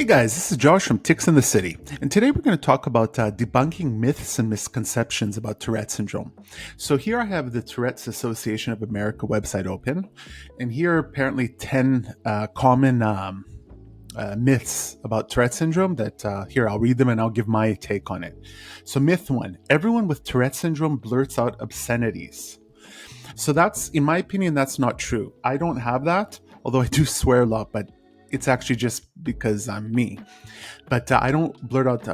Guys, this is Josh from Tics the City, and today we're going to talk about debunking myths and misconceptions about Tourette syndrome. So here I have the Tourettes Association of America website open, and here are apparently 10 common myths about Tourette syndrome that here I'll read them and I'll give my take on it. So myth 1, everyone with Tourette syndrome blurts out obscenities. So that's, in my opinion, that's not true. I don't have that, although I do swear a lot, but it's actually just because I'm me. But I don't blurt out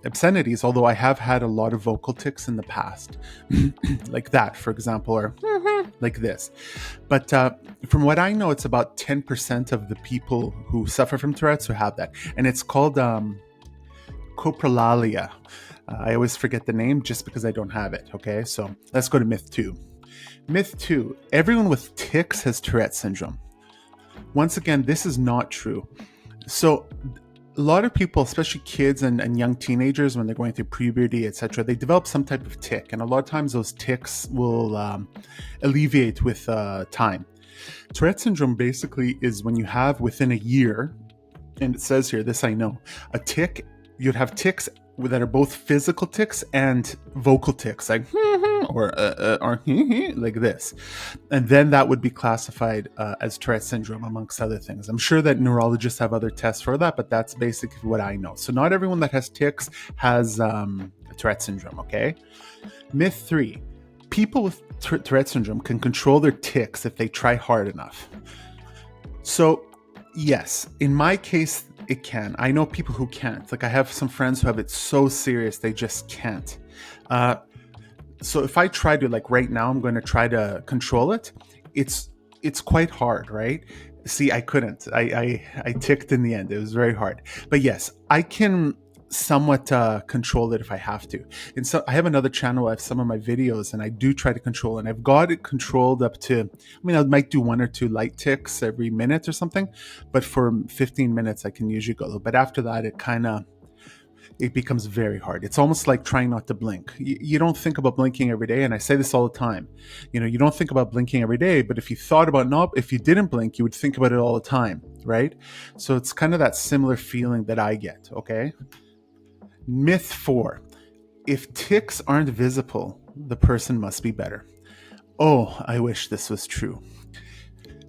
obscenities, although I have had a lot of vocal tics in the past, like that, for example, or like this. But from what I know, it's about 10% of the people who suffer from Tourette's who have that. And it's called coprolalia. I always forget the name just because I don't have it, okay? So let's go to myth 2. Myth 2, everyone with tics has Tourette syndrome. Once again, this is not true. So a lot of people, especially kids and young teenagers, when they're going through puberty, etc., they develop some type of tic. And a lot of times those tics will alleviate with time. Tourette syndrome basically is when you have within a year, and it says here, this I know, a tic, you'd have tics that are both physical tics and vocal tics, like or like this, and then that would be classified as Tourette syndrome, amongst other things. I'm sure that neurologists have other tests for that, but that's basically what I know. So not everyone that has tics has Tourette syndrome. Okay. Myth 3: people with Tourette syndrome can control their tics if they try hard enough. So yes, in my case, it can. I know people who can't. Like I have some friends who have it so serious they just can't. So if I try to, like right now, I'm going to try to control it. It's quite hard, right? See, I couldn't. I ticked in the end. It was very hard. But yes, I can somewhat control it if I have to. And so I have another channel. I have some of my videos, and I do try to control. And I've got it controlled up to. I mean, I might do 1 or 2 light ticks every minute or something, but for 15 minutes I can usually go. But after that, it becomes very hard. It's almost like trying not to blink. You don't think about blinking every day, and I say this all the time. You don't think about blinking every day, but if you thought about if you didn't blink, you would think about it all the time, right? So it's kind of that similar feeling that I get, okay? Myth 4, if tics aren't visible, the person must be better. Oh, I wish this was true.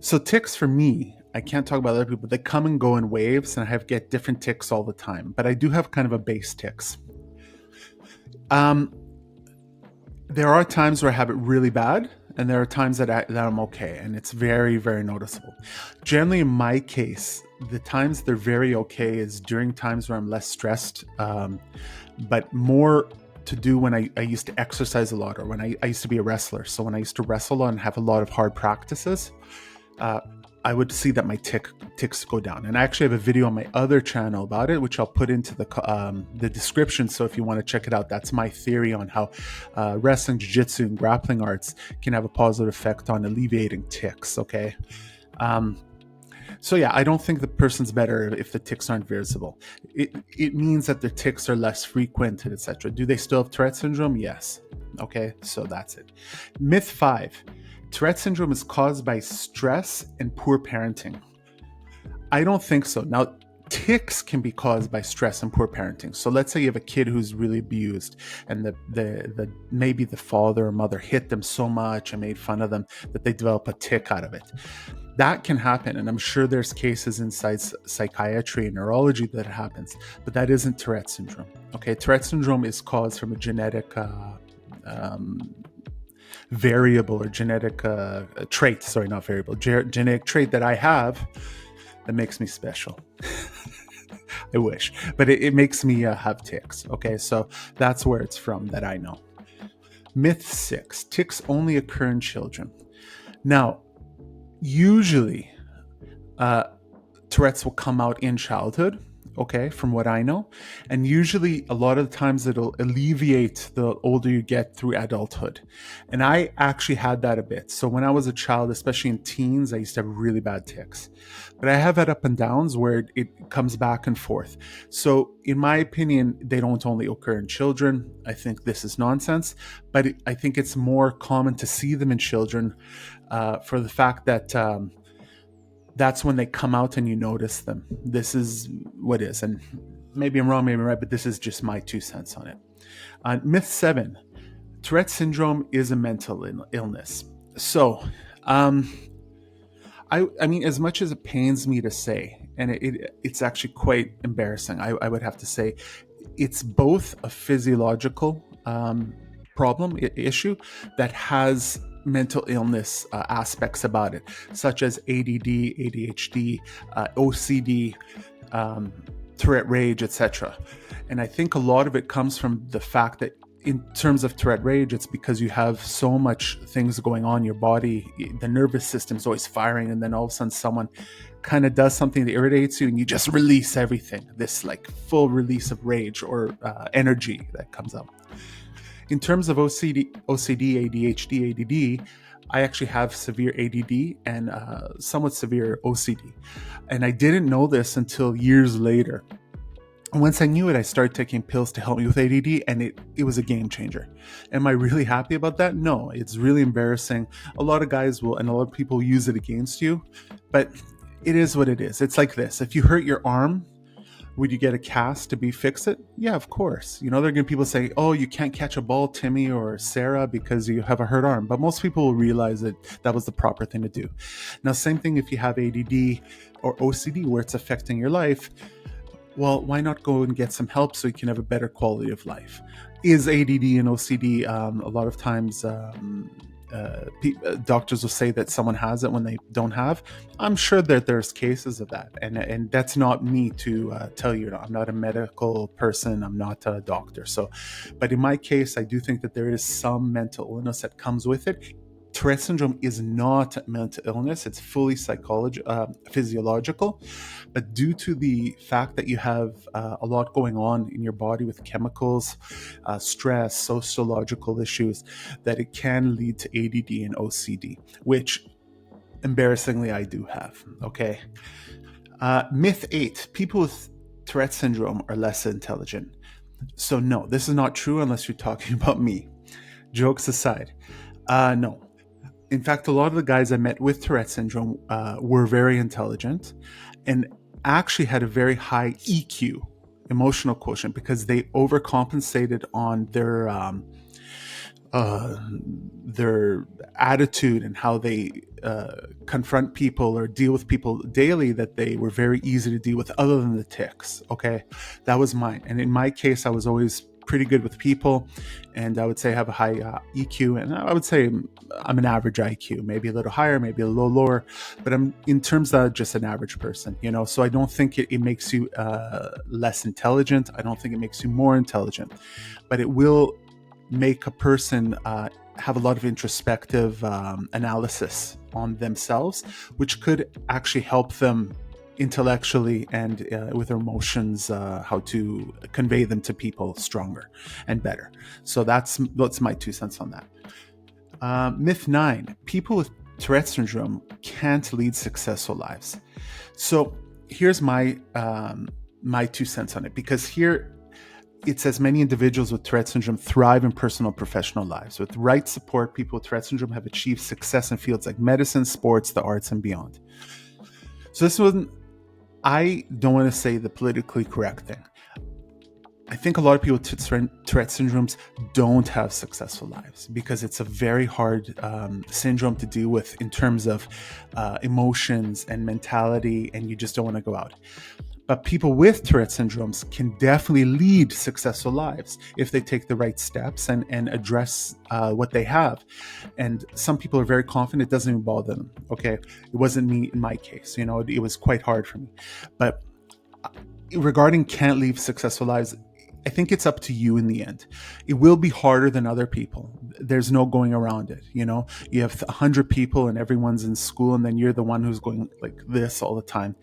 So tics for me, I can't talk about other people. They come and go in waves, and I get different tics all the time. But I do have kind of a base tics. There are times where I have it really bad, and there are times that I'm okay, and it's very, very noticeable. Generally, in my case, the times they're very okay is during times where I'm less stressed, but more to do when I used to exercise a lot, or when I used to be a wrestler. So when I used to wrestle and have a lot of hard practices, I would see that my tics go down. And I actually have a video on my other channel about it, which I'll put into the description. So if you want to check it out, that's my theory on how wrestling, jiu-jitsu, and grappling arts can have a positive effect on alleviating tics, okay? So yeah, I don't think the person's better if the tics aren't visible. It means that their tics are less frequent, etc. Do they still have Tourette syndrome? Yes. Okay, so that's it. Myth 5. Tourette syndrome is caused by stress and poor parenting. I don't think so. Now, tics can be caused by stress and poor parenting. So let's say you have a kid who's really abused, and maybe the father or mother hit them so much and made fun of them that they develop a tic out of it. That can happen, and I'm sure there's cases inside psychiatry and neurology that it happens, but that isn't Tourette syndrome. Okay, Tourette syndrome is caused from a genetic variable or genetic trait. Sorry, not variable. Genetic trait that I have that makes me special. I wish, but it makes me have tics. Okay, so that's where it's from that I know. Myth 6: tics only occur in children. Now, usually Tourette's will come out in childhood, okay, from what I know, and usually a lot of the times it'll alleviate the older you get through adulthood. And I actually had that a bit. So when I was a child, especially in teens, I used to have really bad tics, but I have had up and downs where it comes back and forth. So in my opinion, they don't only occur in children. I think this is nonsense, but I think it's more common to see them in children for the fact that that's when they come out and you notice them. This is what is, and maybe I'm wrong, maybe I'm right, but this is just my 2 cents on it. Myth 7, Tourette syndrome is a mental illness. So, I mean, as much as it pains me to say, and it's actually quite embarrassing, I would have to say, it's both a physiological problem, issue, that has mental illness aspects about it, such as ADD, ADHD, OCD, Tourette rage, etc. And I think a lot of it comes from the fact that in terms of Tourette rage, it's because you have so much things going on in your body. The nervous system's always firing, and then all of a sudden someone kind of does something that irritates you and you just release everything. This like full release of rage or energy that comes up. In terms of OCD, ADHD, ADD, I actually have severe ADD and somewhat severe OCD. And I didn't know this until years later. Once I knew it, I started taking pills to help me with ADD, and it was a game changer. Am I really happy about that? No, it's really embarrassing. A lot of guys will, and a lot of people use it against you, but it is what it is. It's like this. If you hurt your arm, would you get a cast to fix it? Yeah, of course. You know, there are going to be people say, oh, you can't catch a ball, Timmy or Sarah, because you have a hurt arm. But most people will realize that that was the proper thing to do. Now, same thing if you have ADD or OCD where it's affecting your life. Well, why not go and get some help so you can have a better quality of life? Is ADD and OCD a lot of times doctors will say that someone has it when they don't have? I'm sure that there's cases of that, and that's not me to tell you. I'm not a medical person. I'm not a doctor. So, but in my case, I do think that there is some mental illness that comes with it. Tourette syndrome is not mental illness. It's fully physiological. But due to the fact that you have a lot going on in your body with chemicals, stress, sociological issues, that it can lead to ADD and OCD, which embarrassingly I do have. Okay. Myth 8, people with Tourette syndrome are less intelligent. So no, this is not true unless you're talking about me. Jokes aside, no. In fact, a lot of the guys I met with Tourette syndrome were very intelligent and actually had a very high EQ, emotional quotient, because they overcompensated on their attitude and how they confront people or deal with people daily, that they were very easy to deal with other than the tics. Okay, that was mine. And in my case, I was always pretty good with people, and I would say I have a high EQ, and I would say I'm an average IQ, maybe a little higher, maybe a little lower, but I'm in terms of just an average person, you know. So I don't think it makes you less intelligent. I don't think it makes you more intelligent, but it will make a person have a lot of introspective analysis on themselves, which could actually help them intellectually and with their emotions, how to convey them to people stronger and better. So that's my 2 cents on that. Myth 9, people with Tourette syndrome can't lead successful lives. So here's my 2 cents on it, because here it says many individuals with Tourette syndrome thrive in personal and professional lives. With right support, people with Tourette syndrome have achieved success in fields like medicine, sports, the arts, and beyond. So this wasn't, I don't want to say the politically correct thing. I think a lot of people with Tourette syndromes don't have successful lives because it's a very hard syndrome to deal with in terms of emotions and mentality, and you just don't want to go out. But people with Tourette syndromes can definitely lead successful lives if they take the right steps and address what they have. And some people are very confident, it doesn't even bother them. Okay, it wasn't me in my case. You know, it was quite hard for me. But regarding can't lead successful lives, I think it's up to you in the end. It will be harder than other people. There's no going around it. You know, you have 100 people and everyone's in school, and then you're the one who's going like this all the time.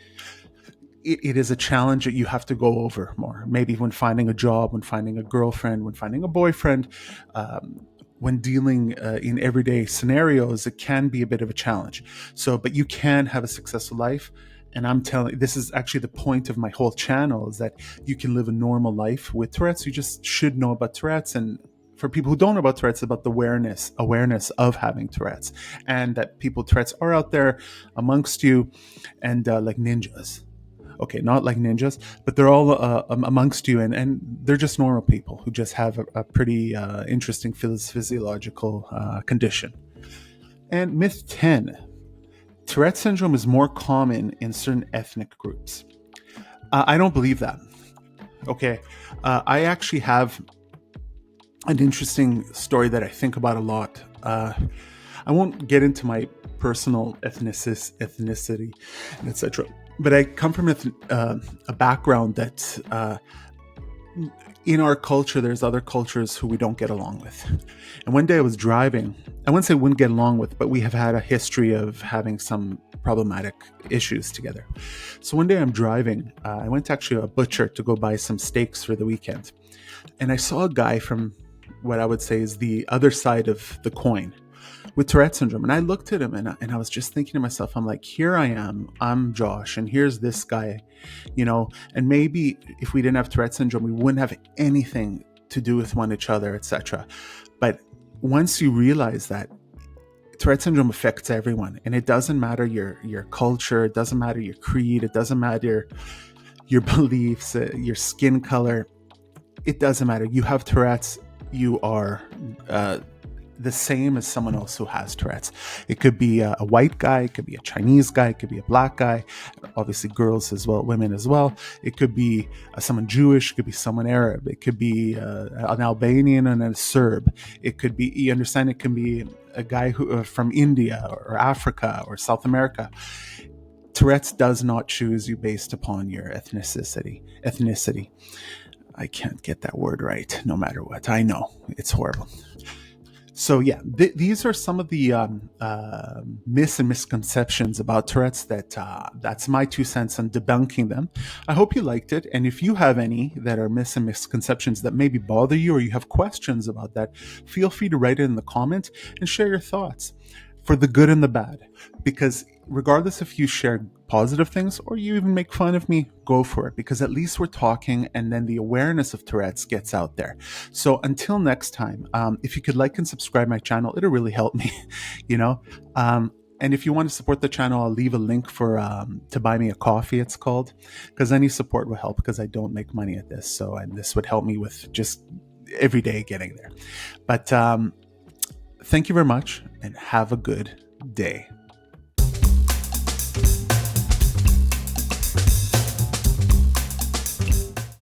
It is a challenge that you have to go over more. Maybe when finding a job, when finding a girlfriend, when finding a boyfriend, when dealing in everyday scenarios, it can be a bit of a challenge. So, but you can have a successful life. And I'm telling you, this is actually the point of my whole channel, is that you can live a normal life with Tourette's. You just should know about Tourette's and for people who don't know about Tourette's, about the awareness of having Tourette's, and that people with Tourette's are out there amongst you, and like ninjas. Okay, not like ninjas, but they're all amongst you, and they're just normal people who just have a pretty interesting physiological condition. And myth 10: Tourette syndrome is more common in certain ethnic groups. I don't believe that. Okay, I actually have an interesting story that I think about a lot. I won't get into my personal ethnicity, etc. But I come from a background that in our culture, there's other cultures who we don't get along with. And one day I was driving. I wouldn't say wouldn't get along with, but we have had a history of having some problematic issues together. So one day I'm driving. I went to actually a butcher to go buy some steaks for the weekend. And I saw a guy from what I would say is the other side of the coin with Tourette syndrome. And I looked at him and I was just thinking to myself, I'm like, here I am, I'm Josh, and here's this guy, and maybe if we didn't have Tourette syndrome, we wouldn't have anything to do with one another, etc. But once you realize that Tourette syndrome affects everyone, and it doesn't matter your culture, it doesn't matter your creed, it doesn't matter your beliefs, your skin color, it doesn't matter. You have Tourette's, you are the same as someone else who has Tourette's. It could be a white guy, it could be a Chinese guy, it could be a black guy, obviously girls as well, women as well. It could be someone Jewish, it could be someone Arab, it could be an Albanian and a Serb. It could be, you understand, it can be a guy who from India or Africa or South America. Tourette's does not choose you based upon your ethnicity. I can't get that word right, no matter what. I know, it's horrible. So yeah, these are some of the myths and misconceptions about Tourette's that's my 2 cents on debunking them. I hope you liked it. And if you have any that are myths and misconceptions that maybe bother you, or you have questions about that, feel free to write it in the comment and share your thoughts, for the good and the bad. Because regardless if you share positive things or you even make fun of me, go for it, because at least we're talking, and then the awareness of Tourette's gets out there. So until next time, if you could like and subscribe my channel, it'll really help me, and if you want to support the channel, I'll leave a link for to buy me a coffee, it's called, because any support will help, because I don't make money at this. So, and this would help me with just every day getting there. But thank you very much, and have a good day.